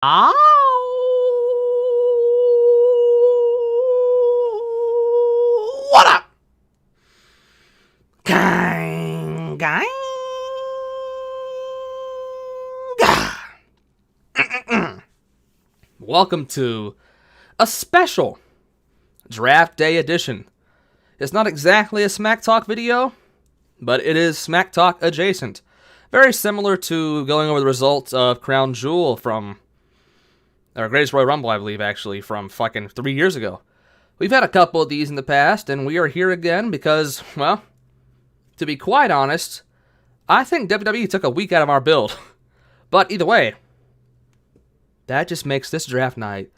Oh, what up? Kang, gang. Welcome to a special Draft Day edition. It's not exactly a Smack Talk video, but it is Smack Talk adjacent. Very similar to going over the results of Crown Jewel from, or Greatest Royal Rumble, I believe, actually, from fucking 3 years ago. We've had a couple of these in the past, and we are here again because, well, to be quite honest, I think WWE took a week out of our build. But either way, that just makes this draft night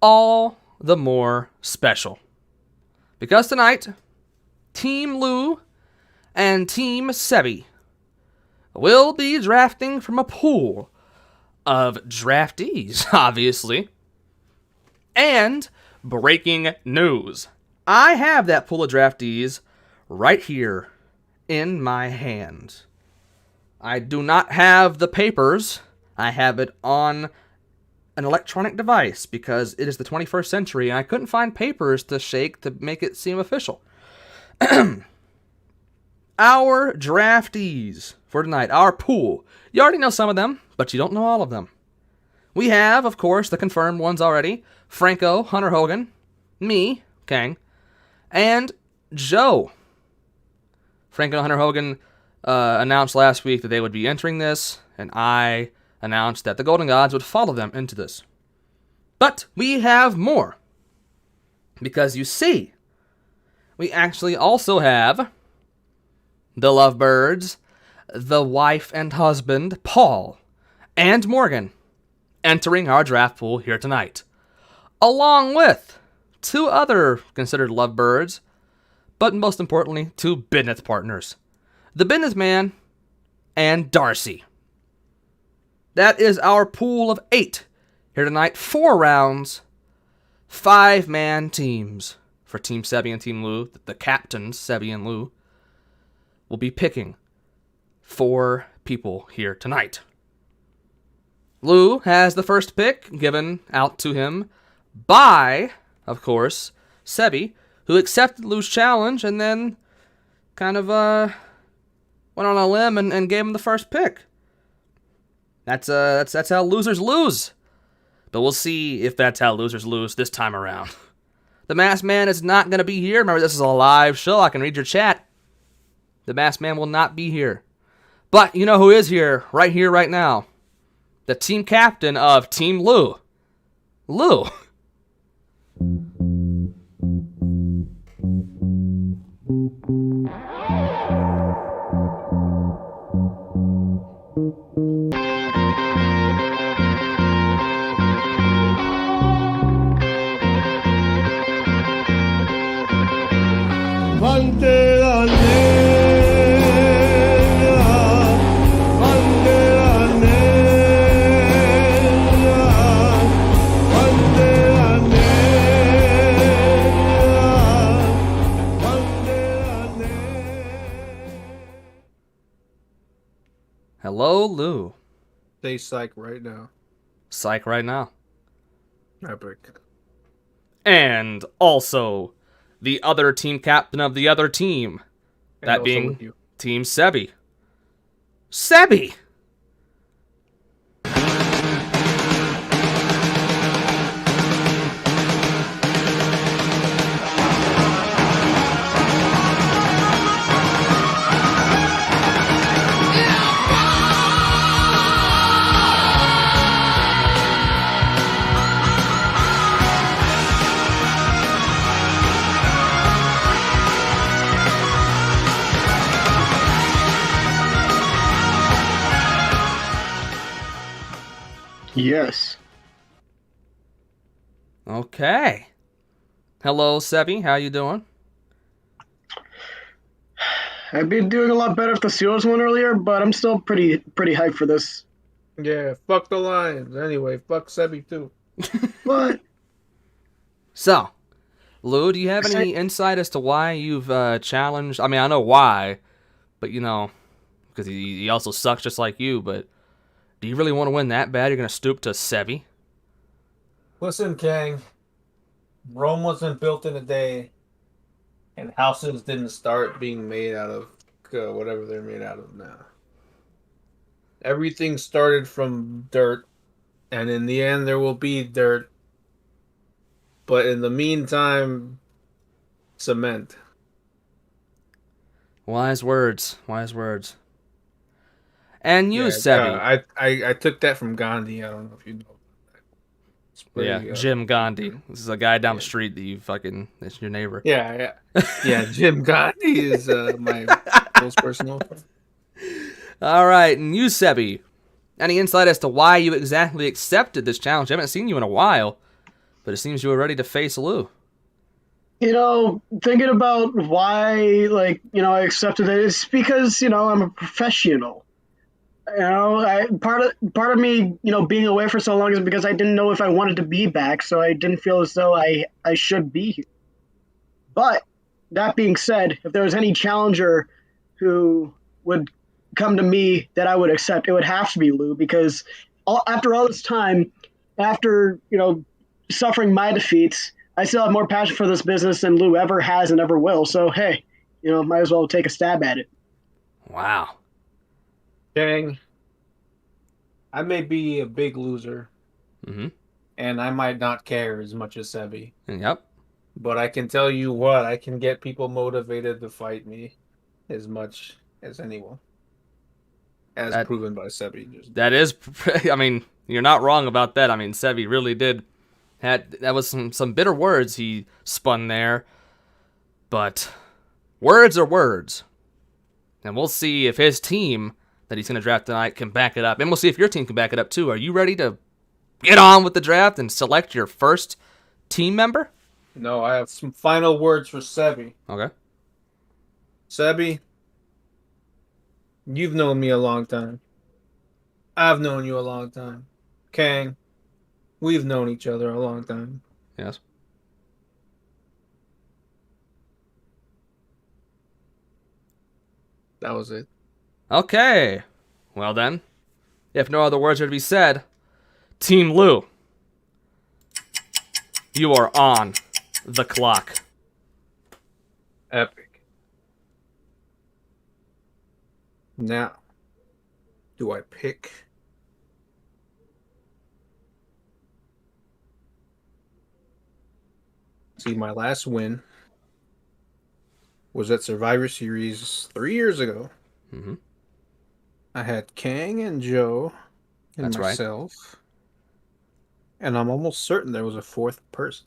all the more special. Because tonight, Team Loo and Team Sebby will be drafting from a pool of draftees, obviously. And breaking news. I have that pool of draftees right here in my hand. I do not have the papers. I have it on an electronic device because it is the 21st century and I couldn't find papers to shake to make it seem official. Our draftees for tonight, our pool. You already know some of them, but you don't know all of them. We have, of course, the confirmed ones already. Franco, Hunter Hogan, me, Kang, and Joe. Franco and Hunter Hogan announced last week that they would be entering this, and I announced that the Golden Gods would follow them into this. But we have more. Because you see, we actually also have the Lovebirds, the wife and husband, Paul, and Morgan, entering our draft pool here tonight. Along with two other considered Lovebirds, but most importantly, two business partners. The businessman and Darcy. That is our pool of 8 here tonight. 4 rounds, 5-man teams for Team Sebby and Team Loo. The captains, Sebby and Loo, will be picking 4 people here tonight. Loo has the first pick given out to him by, of course, Sebby, who accepted Loo's challenge and then kind of went on a limb and gave him the first pick. That's how losers lose. But we'll see if that's how losers lose this time around. The Masked Man is not going to be here. Remember, this is a live show. I can read your chat. The Masked Man will not be here. But you know who is here, right now. The team captain of Team Loo. Loo. Hello, Loo. Stay psych right now. Psych right now. Epic. And also the other team captain of the other team. And That also being with you. Team Sebby. Sebby! Yes. Okay. Hello, Sebby. How you doing? I've been doing a lot better with the Seals one earlier, but I'm still pretty hyped for this. Yeah, fuck the Lions. Anyway, fuck Sebby too. But So, Lou, do you have any insight as to why you've challenged? I mean, I know why, but you know, because he also sucks just like you. But do you really want to win that bad? You're gonna stoop to Sebby? Listen, Kang. Rome wasn't built in a day, and houses didn't start being made out of whatever they're made out of now. Everything started from dirt, and in the end, there will be dirt. But in the meantime, cement. Wise words. Wise words. And you, Yeah, Sebby. I took that from Gandhi. I don't know if you know. It's pretty, Yeah, Jim Gandhi. This is a guy down the yeah. street that you fucking, that's your neighbor. Yeah. Jim Gandhi is my close personal friend. All right, and you, Sebby. Any insight as to why you exactly accepted this challenge? I haven't seen you in a while, but it seems you were ready to face Lou. Thinking about why, I accepted it, it's because, I'm a professional. Part of me, being away for so long is because I didn't know if I wanted to be back, so I didn't feel as though I should be here. But that being said, if there was any challenger who would come to me that I would accept, it would have to be Lou, because after all this time, after suffering my defeats, I still have more passion for this business than Lou ever has and ever will. So hey, might as well take a stab at it. Wow. Kang, I may be a big loser, Mm-hmm. and I might not care as much as Sebby. Yep. But I can tell you what, I can get people motivated to fight me as much as anyone. As proven by Sebby. That is, I mean, you're not wrong about that. I mean, Sebby really did. That was some bitter words he spun there. But words are words. And we'll see if his team that he's going to draft tonight can back it up. And we'll see if your team can back it up too. Are you ready to get on with the draft and select your first team member? No, I have some final words for Sebby. Okay. Sebby, you've known me a long time. I've known you a long time. Kang, we've known each other a long time. Yes. That was it. Okay. Well then, if no other words are to be said, Team Lou, you are on the clock. Epic. Now, do I pick? See, my last win was at Survivor Series 3 years ago. Mm-hmm. I had Kang and Joe and That's right. myself. And I'm almost certain there was a fourth person.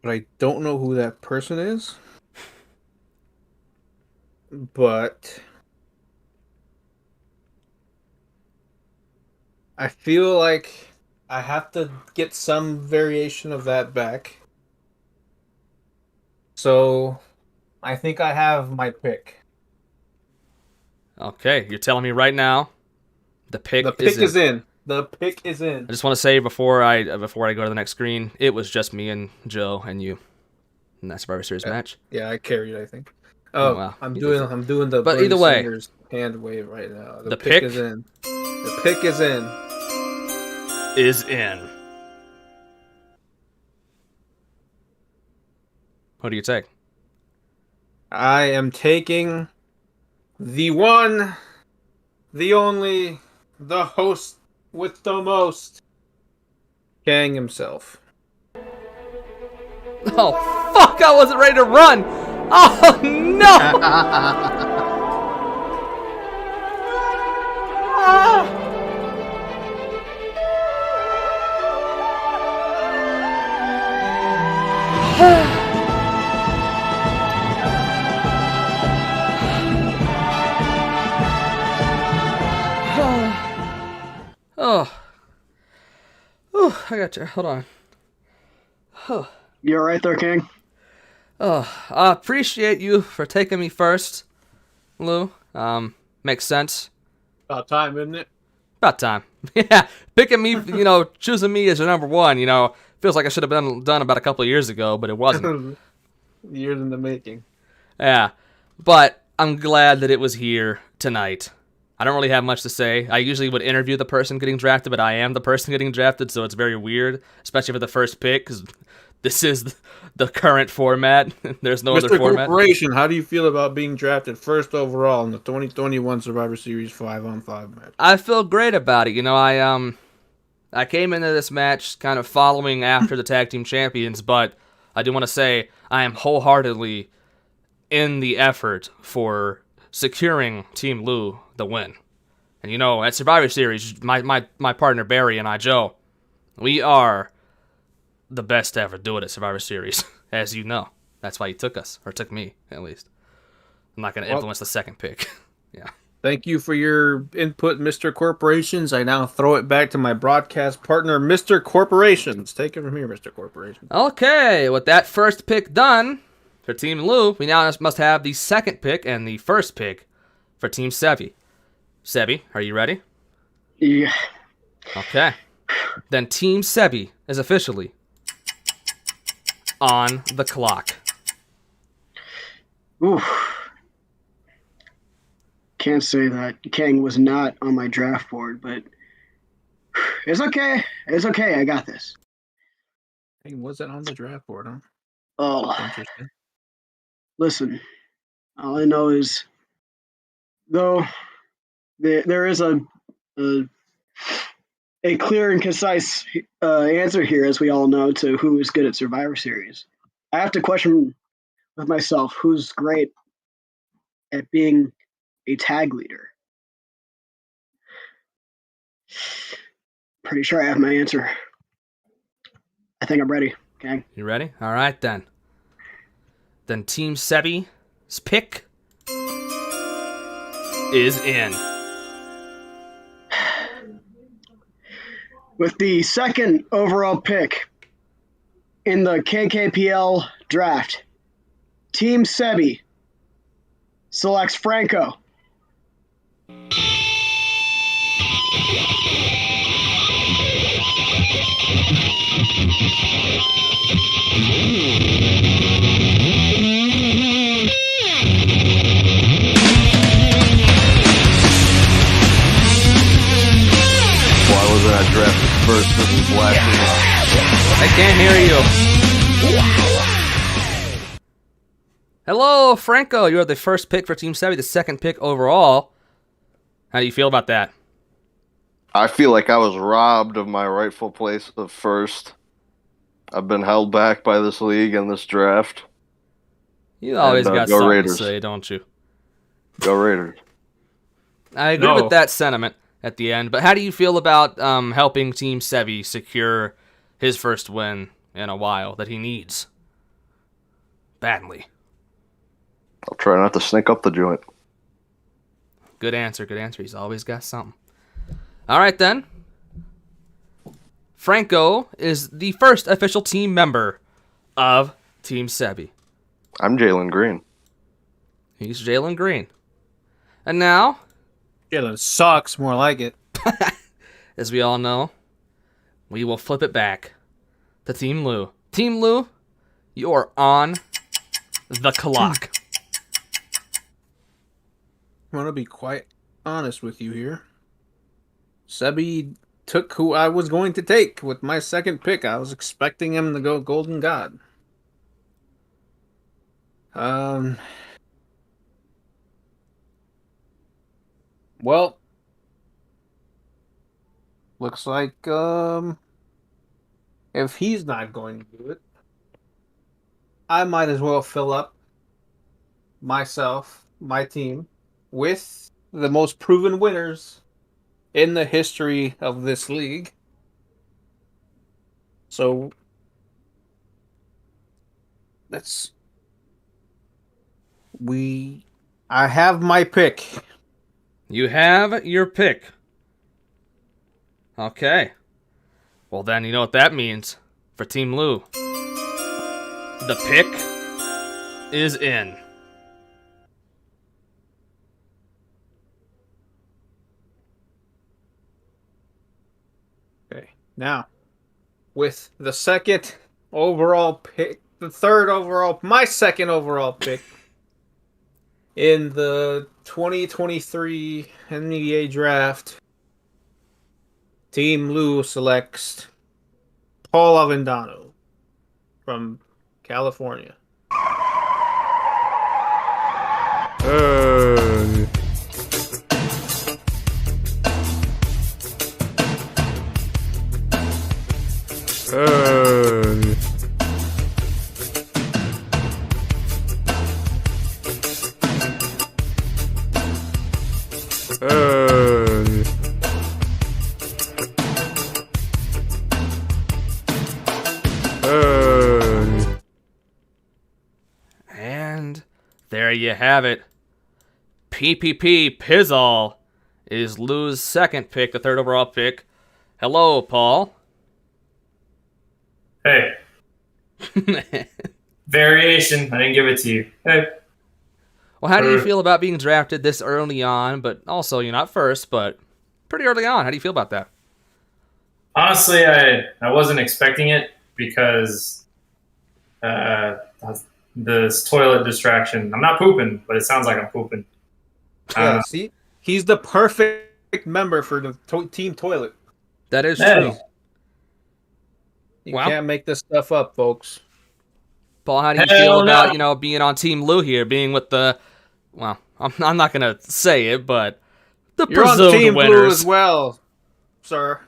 But I don't know who that person is. But I feel like I have to get some variation of that back. So I think I have my pick. Okay, you're telling me right now the pick is in. The pick is in. I just want to say before I go to the next screen, it was just me and Joe and you in that Survivor Series match. Yeah, I carried, I think. Oh, wow. I'm doing the but either way, Sanders hand wave right now. The pick is in. The pick is in. Is in. What do you take? I am taking the one, the only, the host with the most, Kang himself. Oh, fuck, I wasn't ready to run. Oh, no. Oh, I got you. Hold on. Oh. You all right there, Kang? Oh, I appreciate you for taking me first, Lou. Makes sense. About time, isn't it? About time. Yeah, picking me, choosing me as your number one, feels like I should have been done about a couple of years ago, but it wasn't. Years in the making. Yeah, but I'm glad that it was here tonight. I don't really have much to say. I usually would interview the person getting drafted, but I am the person getting drafted, so it's very weird, especially for the first pick, because this is the current format. There's no other Mr. format. Corporation, how do you feel about being drafted first overall in the 2021 Survivor Series 5-on-5 match? I feel great about it. I came into this match kind of following after the tag team champions, but I do want to say I am wholeheartedly in the effort for securing Team Loo the win. And at Survivor Series, my partner Barry and I, Joe, we are the best to ever do it at Survivor Series, as you know. That's why he took us, or took me, at least. I'm not going to influence the second pick. Yeah. Thank you for your input, Mr. Corporations. I now throw it back to my broadcast partner, Mr. Corporations. Take it from here, Mr. Corporations. Okay, with that first pick done for Team Loo, we now must have the second pick and the first pick for Team Sebby. Sebby, are you ready? Yeah. Okay. Then Team Sebby is officially on the clock. Ooh. Can't say that Kang was not on my draft board, but it's okay. It's okay. I got this. He wasn't on the draft board, huh? Oh, Interesting. listen. All I know is, though, there is a clear and concise answer here, as we all know, to who is good at Survivor Series. I have to question with myself who's great at being a tag leader. Pretty sure I have my answer. I think I'm ready. Okay. You ready? All right, then. Then Team Sebby's pick is in. With the second overall pick in the KKPL draft, Team Sebby selects Franco. Why wasn't I drafted first? This is blasting. I can't hear you. Hello, Franco. You are the first pick for Team Sebby, the second pick overall. How do you feel about that? I feel like I was robbed of my rightful place of first. I've been held back by this league and this draft. You always got go something Raiders. to say, don't you? Go Raiders. I agree with that sentiment at the end, but how do you feel about helping Team Sebby secure his first win in a while that he needs badly? I'll try not to snake up the joint. Good answer, good answer. He's always got something. All right, then. Franco is the first official team member of Team Sebby. I'm Jalen Green. He's Jalen Green. And now, Jalen sucks, more like it. as we all know, we will flip it back to Team Loo. Team Loo, you are on the clock. I'm going to be quite honest with you here. Sebby took who I was going to take with my second pick. I was expecting him to go Golden God. Well, looks like if he's not going to do it, I might as well fill up myself, my team, with the most proven winners in the history of this league. So I have my pick. You have your pick. Okay. Well, then you know what that means for Team Loo. The pick is in. Okay. Now, with the second overall pick, the third overall, my second overall pick In the 2023 NBA draft, Team Loo selects Paul Avendano from California. And there you have it. PPP Pizzle is Lou's second pick, the third overall pick. Hello, Paul. Hey. Variation. I didn't give it to you. Hey. Well, how do you feel about being drafted this early on, but also you're not first, but pretty early on? How do you feel about that? Honestly, I wasn't expecting it because this toilet distraction. I'm not pooping, but it sounds like I'm pooping. Yeah, see? He's the perfect member for the team toilet. That is Hey. true. You Wow. can't make this stuff up, folks. Paul, how do you Hell feel about, no. being on Team Lou here, being with the, well, I'm not going to say it, but the You're on presumed Team Blue winners. as well, sir.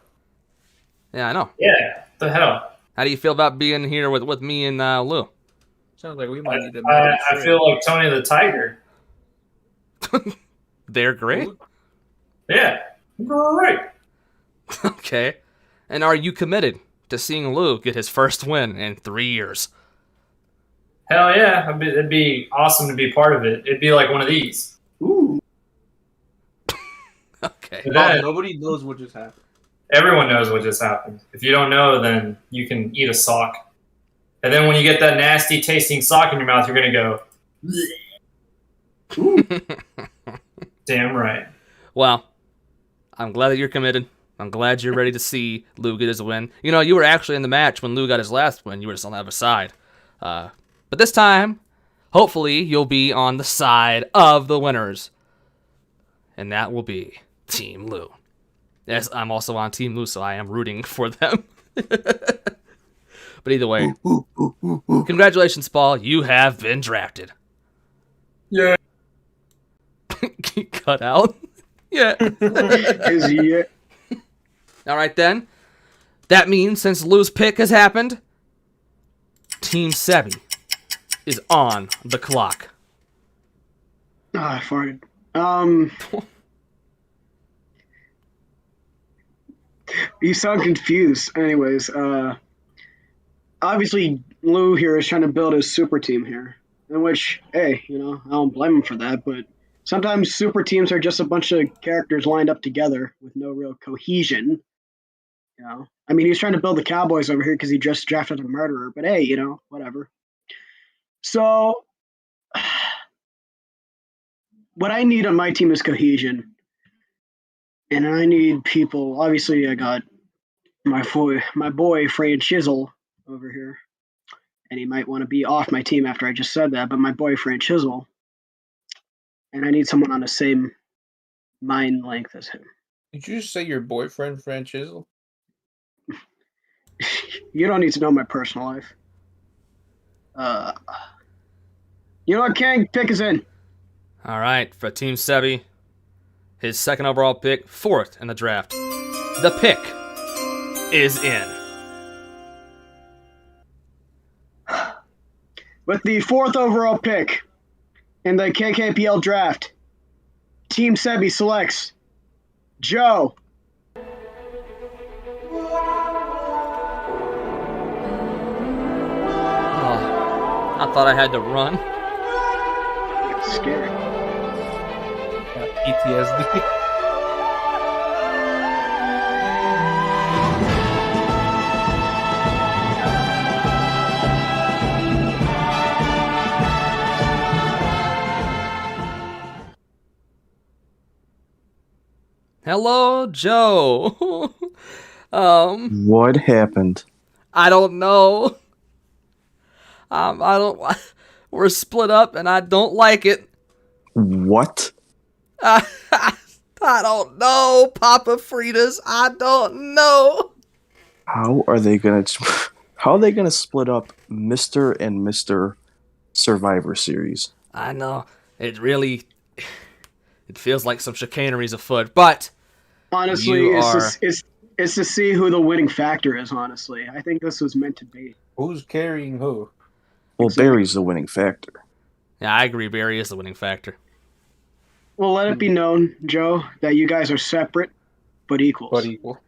Yeah, I know. Yeah. What the hell? How do you feel about being here with me and Lou? Sounds like we might need to. I feel like Tony the Tiger. They're great. Yeah. Great. Okay. And are you committed to seeing Lou get his first win in 3 years? Hell yeah. It'd be awesome to be part of it. It'd be like one of these. Ooh. Okay. And then Nobody knows what just happened. everyone knows what just happened. If you don't know, then you can eat a sock. And then when you get that nasty tasting sock in your mouth, you're going to go, damn right. Well, I'm glad that you're committed. I'm glad you're ready to see Lou get his win. You were actually in the match when Lou got his last win. You were just on the other side. But this time, hopefully, you'll be on the side of the winners. And that will be Team Lou. Yes, I'm also on Team Lou, so I am rooting for them. But either way, congratulations, Paul. You have been drafted. Yeah. Cut out. Yeah. Is he? All right, then. That means since Lou's pick has happened, Team Sebby is on the clock. I farted. You sound confused. Anyways, obviously Lou here is trying to build his super team here, in which, hey, I don't blame him for that, but sometimes super teams are just a bunch of characters lined up together with no real cohesion. I mean, he's trying to build the Cowboys over here because he just drafted a murderer, but hey, whatever. So, what I need on my team is cohesion. And I need people. Obviously, I got my boy Fran Chisel over here. And he might want to be off my team after I just said that, but my boy Fran Chisel. And I need someone on the same mind length as him. Did you just say your boyfriend, Fran Chisel? You don't need to know my personal life. You know what, Kang? Pick is in. All right, for Team Sebby, his second overall pick, fourth in the draft. The pick is in. With the fourth overall pick in the KKPL draft, Team Sebby selects Joe. Oh, I thought I had to run. It's scary. PTSD. Hello, Joe. What happened? I don't know. I don't. We're split up, and I don't like it. What? I don't know, Papa Fritas. I don't know. How are they gonna split up Mr. and Mr. Survivor Series? I know. It feels like some chicanery's afoot, but Honestly, You it's are- just it's to see who the winning factor is. Honestly, I think this was meant to be. Who's carrying who? Well, Exactly. Barry's the winning factor. yeah, I agree. Barry is the winning factor. Well, let it be known, Joe, that you guys are separate but equals. But equal.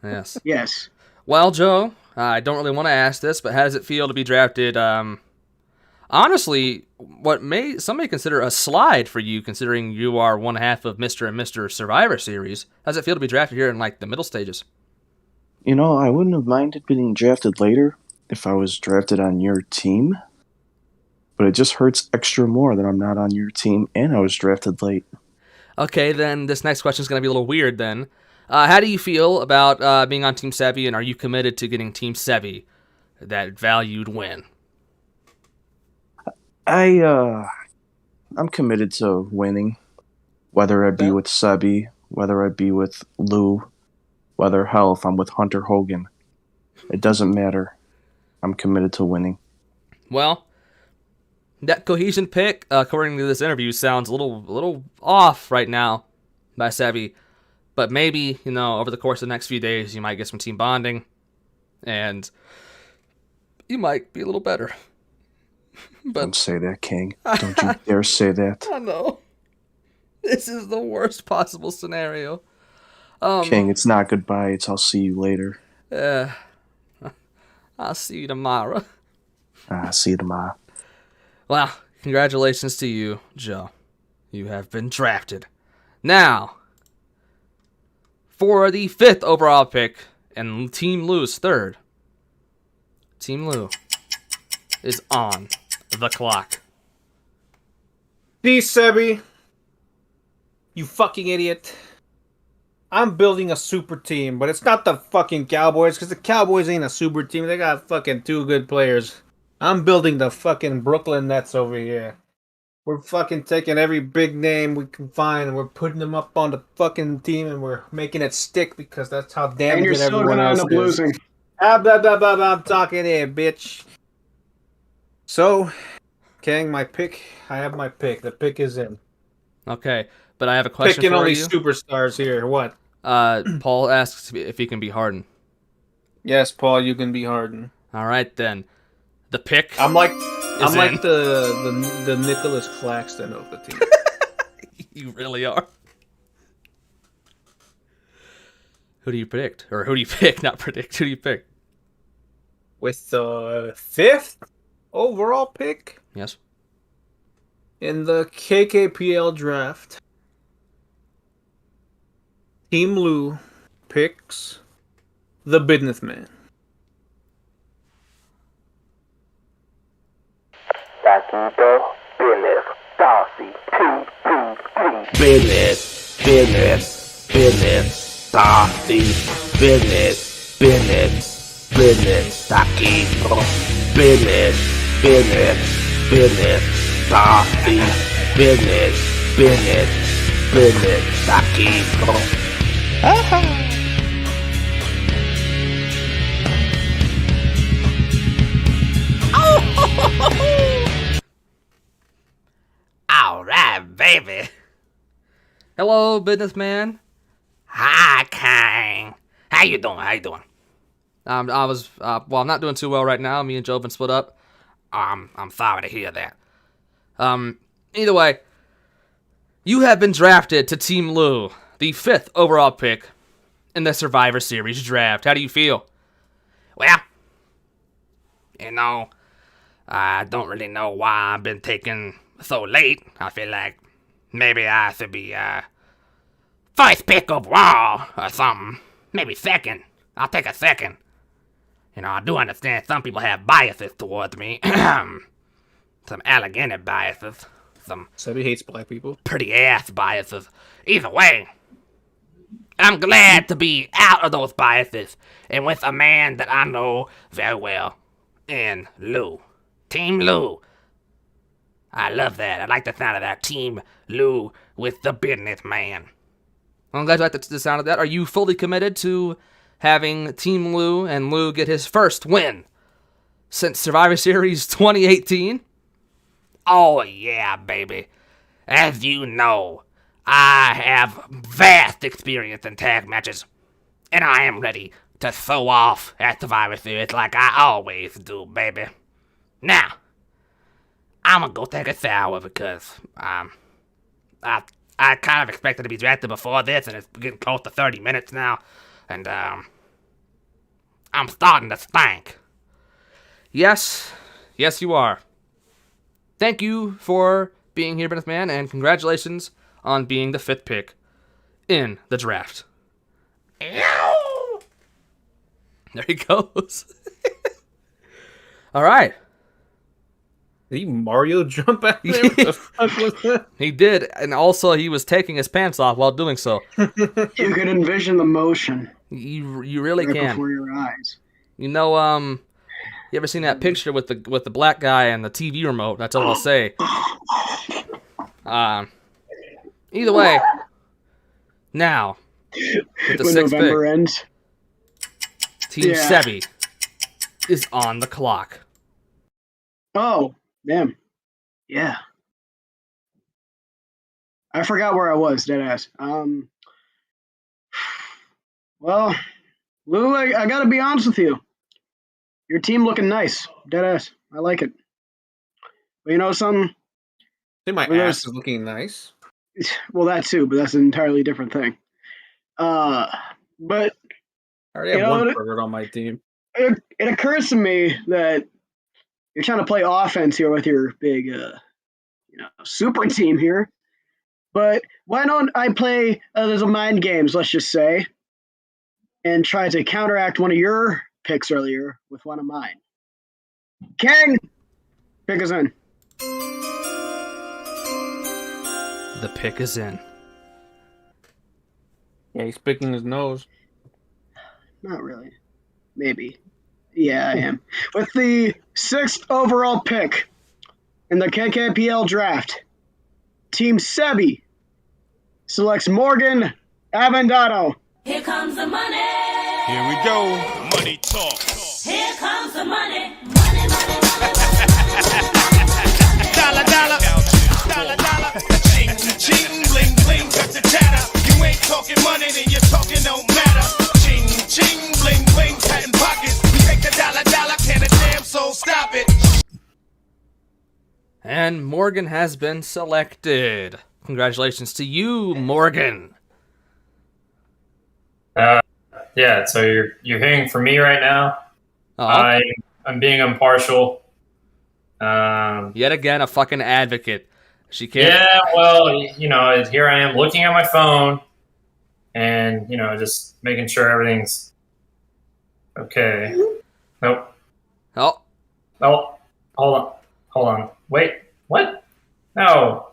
Yes. Yes. Well, Joe, I don't really want to ask this, but how does it feel to be drafted? Honestly, some may consider a slide for you, considering you are one half of Mr. and Mr. Survivor Series. How does it feel to be drafted here in like the middle stages? You know, I wouldn't have minded being drafted later if I was drafted on your team. But it just hurts extra more that I'm not on your team and I was drafted late. Okay, then this next question is going to be a little weird then. How do you feel about being on Team Sebby, and are you committed to getting Team Sebby that valued win? I'm committed to winning. Whether I be with Sebby, whether I be with Lou, whether hell if I'm with Hunter Hogan. It doesn't matter. I'm committed to winning. Well, that cohesion pick, according to this interview, sounds a little off right now by Sebby. But maybe, over the course of the next few days, you might get some team bonding, and you might be a little better. But Don't say that, King. Don't you dare say that. I know. This is the worst possible scenario. King, it's not goodbye. It's I'll see you later. I'll see you tomorrow. See you tomorrow. Well, congratulations to you, Joe. You have been drafted. Now, for the 5th overall pick and Team Lou's 3rd, Team Lou is on the clock. See, Sebby, you fucking idiot. I'm building a super team, but it's not the fucking Cowboys, because the Cowboys ain't a super team. They got fucking 2 good players. I'm building the fucking Brooklyn Nets over here. We're fucking taking every big name we can find, and we're putting them up on the fucking team, and we're making it stick, because that's how damn And you're good still everyone gonna else end up is. losing. I'm talking here, bitch. So, Kang, my pick. I have my pick. The pick is in. Okay, but I have a question Picking for only you. superstars here. What? Paul asks if he can be Harden. Yes, Paul, you can be Harden. All right, then. The pick I'm like in. the Nicholas Claxton of the team. You really are. Who do you predict? Or who do you pick? Not predict. Who do you pick? With the 5th overall pick Yes. in the KKPL draft, Team Lou picks the Businessman. Business, Darcy, business, taquito, business, Darcy, business, taquito. All right, baby. Hello, businessman. Hi, Kang. How you doing? I'm not doing too well right now. Me and Joe have been split up. I'm sorry to hear that. Either way, you have been drafted to Team Lou, the 5th overall pick in the Survivor Series draft. How do you feel? Well, I don't really know why I've been taken so late. I feel like maybe I should be first pick overall or something. Maybe second. I'll take a second. I do understand some people have biases towards me. Some alligator biases. Some Sebby hates black people. pretty ass biases. Either way, I'm glad to be out of those biases and with a man that I know very well in Lou. Team Lou. I love that. I like the sound of that. Team Loo with the business man. I'm glad you like the sound of that. Are you fully committed to having Team Loo and Lou get his first win since Survivor Series 2018? Oh, yeah, baby. As you know, I have vast experience in tag matches, and I am ready to show off at Survivor Series like I always do, baby. Now, I'm gonna go take a shower because, I kind of expected to be drafted before this, and it's getting close to 30 minutes now, and, I'm starting to stink. Yes, you are. Thank you for being here, Business Man, and congratulations on being the 5th pick in the draft. There he goes. All right. Did he Mario jump out there? What the fuck was that? He did, and also he was taking his pants off while doing so. You could envision the motion You really right can. before your eyes. You know, you ever seen that picture with the black guy and the TV remote? That's all I'll say. Either way, now with the When 6th November pick, ends. Team Yeah. Sebby is on the clock. Oh, damn. Yeah. I forgot where I was, deadass. Well, Lou, I gotta be honest with you. Your team looking nice, deadass. I like it. But you know something? I think my Well, ass is looking nice. Well, that too, but that's an entirely different thing. But I already You have know one what? pervert on my team. it occurs to me that you're trying to play offense here with your big, super team here. But why don't I play there's a mind games, let's just say, and try to counteract one of your picks earlier with one of mine. Kang, pick us in. The pick is in. Yeah, he's picking his nose. Not really. Maybe. Yeah, I am. With the 6th overall pick in the KKPL draft, Team Sebby selects Morgan Avendano. Here comes the money. Here we go. Money talk. Here comes the money. Money, money, money, Dollar, dollar. Dollar, dollar. Ching, ching, bling, bling, cut the chatter. You ain't talking money, then your talking don't matter. Ching, ching, bling, bling, patent pockets. We take the dollar, dollar, can a damn soul stop it? And Morgan has been selected. Congratulations to you, Morgan. Yeah, so you're hearing from me right now. Uh-huh. I'm being impartial. Yet again, a fucking advocate. She can't. Yeah, well, here I am looking at my phone and, just making sure everything's okay. Nope. Oh, Oh, hold on. Wait, what? No.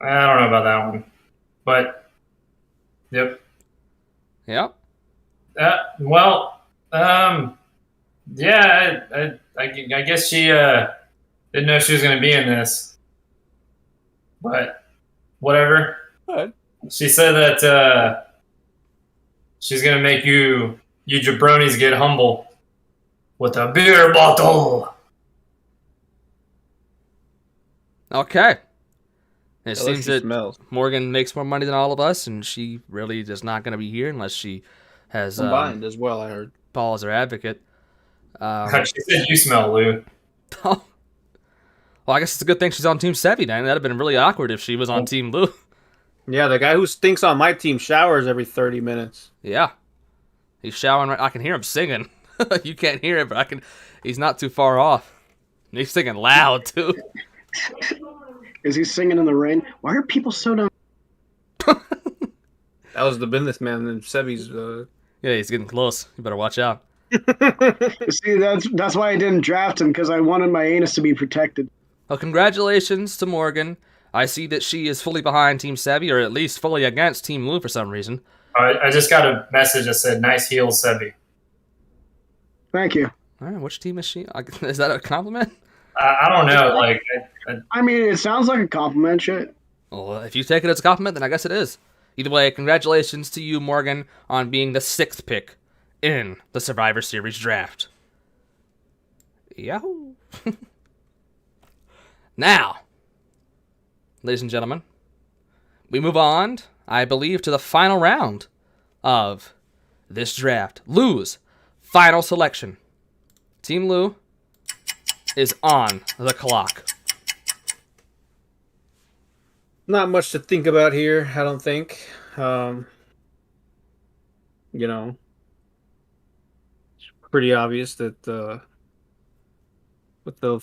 I don't know about that one. But, yep. yep. Yeah, I guess she didn't know she was going to be in this. But, whatever. What? She said that she's going to make you jabronis get humble with a beer bottle. Okay. It Unless seems she that smells. Morgan makes more money than all of us, and she really is not going to be here unless she has Combined as well, I heard. Paul as her advocate. She said you smell, Lou. Well, I guess it's a good thing she's on Team Sebby then. That'd have been really awkward if she was on Team Lou. Yeah, the guy who stinks on my team showers every 30 minutes. Yeah. He's showering right. I can hear him singing. You can't hear it, but I can. He's not too far off. He's singing loud too. Is he singing in the rain? Why are people so dumb? That was the businessman in Sebby's. Yeah, he's getting close. You better watch out. See, that's why I didn't draft him, because I wanted my anus to be protected. Well, congratulations to Morgan. I see that she is fully behind Team Sebby, or at least fully against Team Lou for some reason. I just got a message that said, nice heels, Sebby. Thank you. All right, which team is she? Is that a compliment? I don't know. Like, I mean, it sounds like a compliment, shit. Well, if you take it as a compliment, then I guess it is. Either way, congratulations to you, Morgan, on being the 6th pick in the Survivor Series draft. Yahoo! Now, ladies and gentlemen, we move on, I believe, to the final round of this draft. Loo's final selection. Team Loo is on the clock. Not much to think about here, I don't think. It's pretty obvious that with the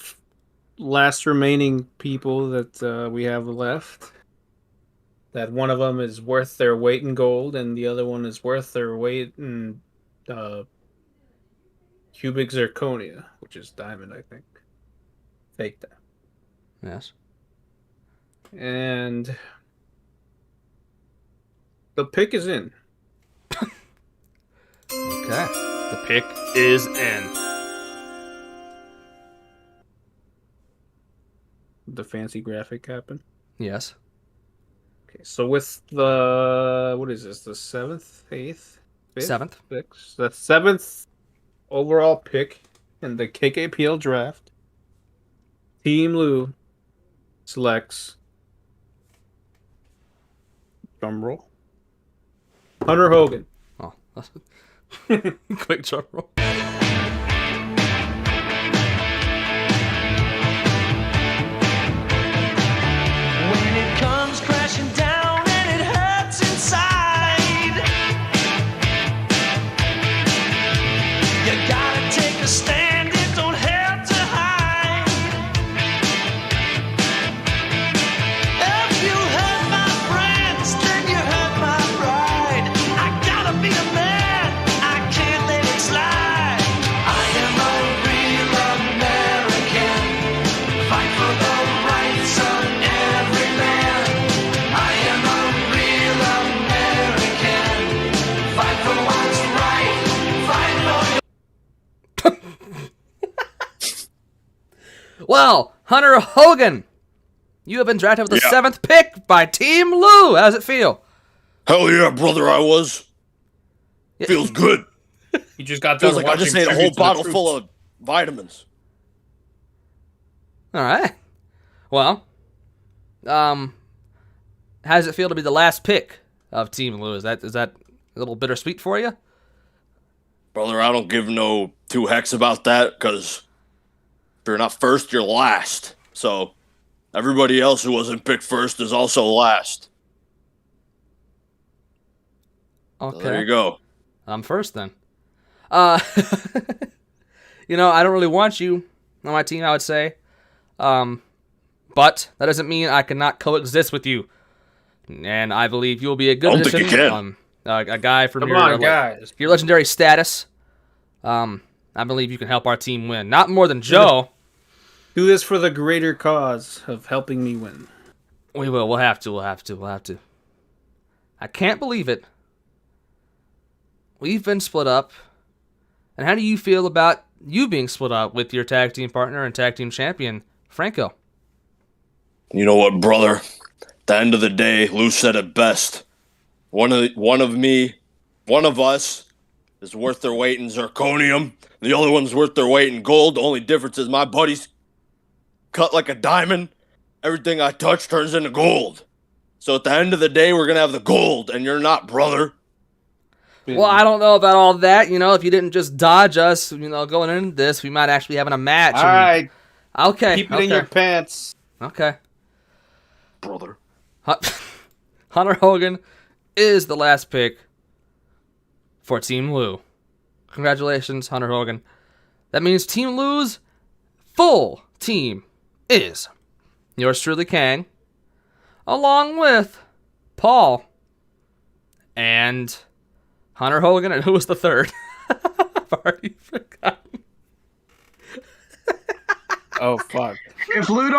last remaining people that we have left, that one of them is worth their weight in gold and the other one is worth their weight in cubic zirconia, which is diamond, I think. Fake that. Yes. And the pick is in. Okay. The pick is in. The fancy graphic happen. Yes. Okay, so with the what is this? The 7th, 8th, 5th, 7th. 6th, the 7th overall pick in the KKPL draft, Team Loo selects drum roll Hunter Hogan. Oh, quick drum roll. When it comes crashing down and it hurts inside, you gotta take a stand, it don't have to hide. If you hurt my friends, then you hurt my pride. I gotta be a man, I can't let it slide. I am a real American, fight for the rights of every man. I am a real American, fight for what's right, fight for Well, Hunter Hogan, you have been drafted with the 7th pick by Team Loo. How does it feel? Hell yeah, brother, I was. Feels good. You just got Feels done like I just ate a whole tribute to the bottle troops. full of vitamins. All right. Well, how does it feel to be the last pick of Team Loo? Is that a little bittersweet for you? Brother, I don't give no two hecks about that, because if you're not first, you're last. So everybody else who wasn't picked first is also last. Okay. So there you go. I'm first then. I don't really want you on my team, I would say. But that doesn't mean I cannot coexist with you. And I believe you'll be a good I don't think addition. you can. A guy from Come your, on, guys. your legendary status. I believe you can help our team win. Not more than Joe. Do this for the greater cause of helping me win. We will. We'll have to. I can't believe it. We've been split up. And how do you feel about you being split up with your tag team partner and tag team champion, Franco? You know what, brother? At the end of the day, Lou said it best. One of us is worth their weight in zirconium. The other one's worth their weight in gold. The only difference is my buddy's cut like a diamond. Everything I touch turns into gold. So at the end of the day, we're going to have the gold, and you're not, brother. Well, I don't know about all that. If you didn't just dodge us, going into this, we might actually be having a match. All right. Okay. Keep it in your pants. Okay. Brother. Hunter Hogan is the last pick for Team Loo. Congratulations, Hunter Hogan. That means Team Loo's full team is yours truly, Kang, along with Paul and Hunter Hogan, and who was the third? I've already forgotten. Oh fuck! If you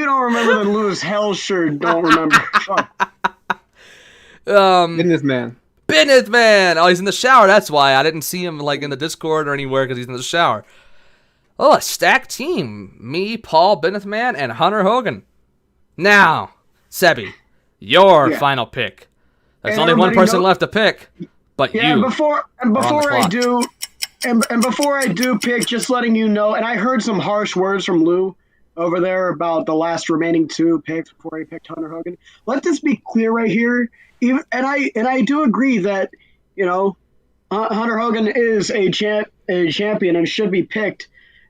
don't remember, then Lou is hell sure don't remember. Fuck. Business man. Business man. Oh, he's in the shower. That's why I didn't see him in the Discord or anywhere because he's in the shower. Oh, a stacked team. Me, Paul, Benneth Man, and Hunter Hogan. Now, Sebby, your Yeah. final pick. There's And only one everybody person know- left to pick, but Yeah, you. and before I clock. do, and before I do pick, just letting you know, and I heard some harsh words from Lou over there about the last remaining 2 picks before he picked Hunter Hogan. Let this be clear right here. And I do agree that, you know, Hunter Hogan is a champion and should be picked.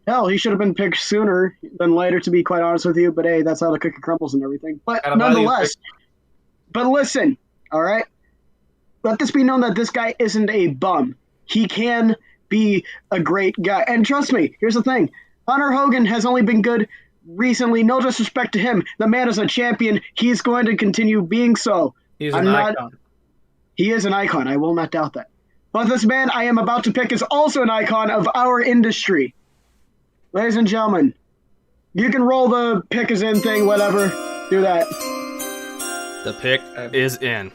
Hell, he should have been picked sooner than later, to be quite honest with you. But hey, that's how the cookie crumbles and everything. But Gotta value nonetheless, but listen, all right? Let this be known that this guy isn't a bum. He can be a great guy. And trust me, here's the thing. Hunter Hogan has only been good recently. No disrespect to him. The man is a champion. He's going to continue being so. He's I'm an not- icon. He is an icon. I will not doubt that. But this man I am about to pick is also an icon of our industry. Ladies and gentlemen, you can roll the pick is in thing, whatever. Do that. The pick is in.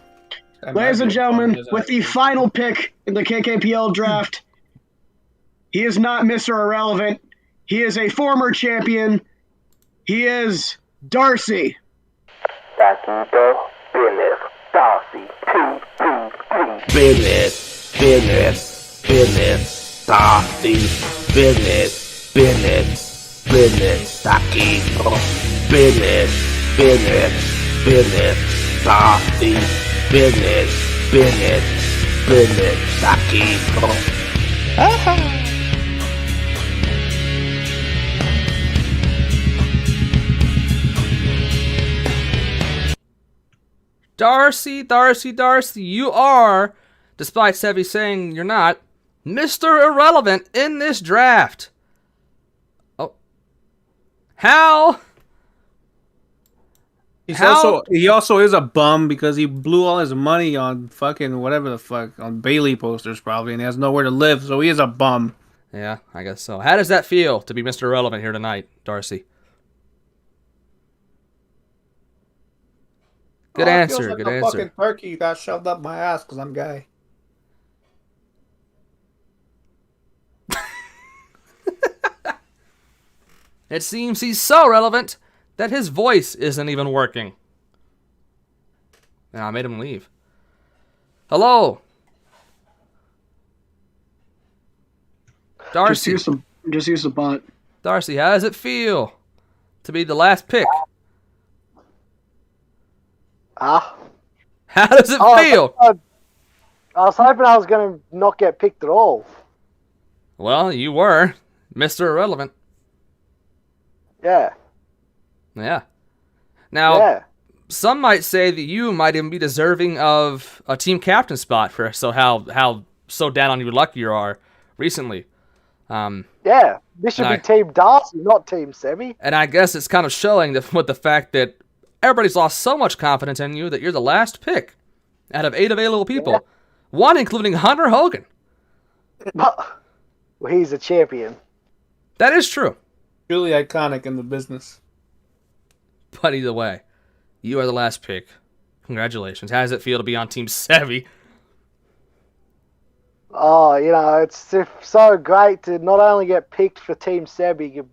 Ladies and gentlemen, with the final pick in the KKPL draft, he is not Mr. Irrelevant. He is a former champion. He is Darcy. Business, Darcy, business, taquito, business, Darcy, business, taquito. Darcy, you are, despite Sebby saying you're not, Mr. Irrelevant in this draft. Oh. How? He also is a bum because he blew all his money on fucking whatever the fuck, on Bailey posters probably, and he has nowhere to live, so he is a bum. Yeah, I guess so. How does that feel to be Mr. Irrelevant here tonight, Darcy? Good It feels answer, like good a answer. fucking turkey got shoved up my ass because I'm gay. It seems he's so relevant that his voice isn't even working. And I made him leave. Hello? Darcy. Just use the bot. Darcy, how does it feel to be the last pick? How does it feel? I was hoping I was going to not get picked at all. Well, you were Mr. Irrelevant. Yeah. Yeah. Now, Yeah. some might say that you might even be deserving of a team captain spot for how so down on your luck you are recently. Yeah. This should And be Team Darcy, not Team Sebby. And I guess it's kind of showing that with the fact that everybody's lost so much confidence in you that you're the last pick out of 8 available people. Yeah. One including Hunter Hogan. Well, he's a champion. That is true. Really iconic in the business. But either way, you are the last pick. Congratulations. How does it feel to be on Team Sebby? Oh, it's so great to not only get picked for Team Sebby,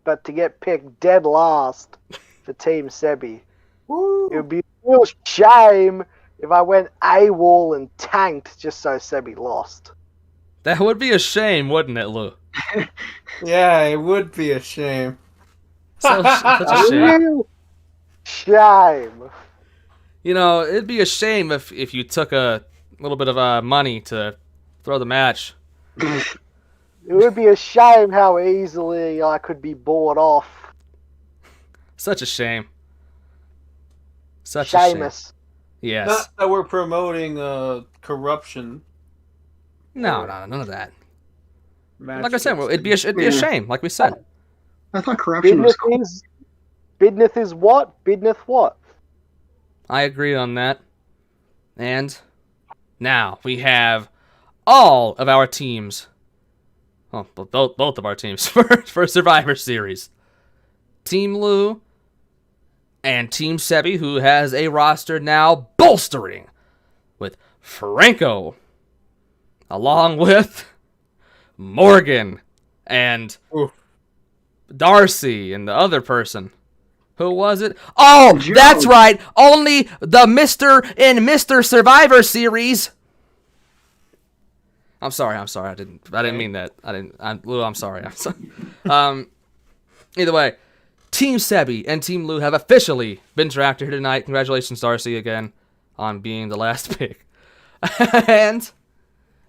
but to get picked dead last for Team Sebby. It would be a real shame if I went AWOL and tanked just so Sebby lost. That would be a shame, wouldn't it, Lou? Yeah, it would be a shame. Such a shame. Real shame. It'd be a shame if you took a little bit of money to throw the match. It would be a shame how easily I could be bought off. Such a shame. Such a shame. Seamus. Yes. Not that we're promoting corruption. No, none of that. Match Like I said, fixing. it'd be a shame, like we said. I thought corruption was cool. Bidneth is what? Bidneth what? I agree on that. And now we have all of our teams. Oh, both of our teams for Survivor Series. Team Lou and Team Sebby, who has a roster now bolstering with Franco, along with Morgan and Darcy and the other person. Who was it? Oh, Joe. that's right. Only the Mr. in Mr. Survivor series. I'm sorry. I didn't mean that. Lou, I'm sorry. Either way, Team Sebby and Team Lou have officially been drafted here tonight. Congratulations, Darcy, again, on being the last pick. And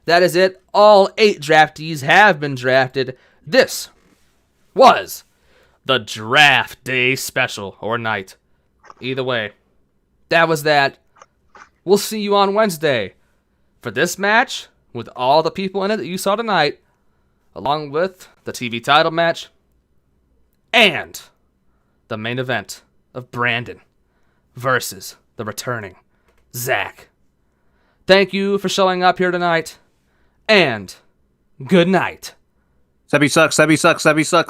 that is it. All 8 draftees have been drafted. This was the draft day special, or night. Either way, that was that. We'll see you on Wednesday for this match with all the people in it that you saw tonight, along with the TV title match and the main event of Brandon versus the returning Zach. Thank you for showing up here tonight, and good night. Sebby sucks.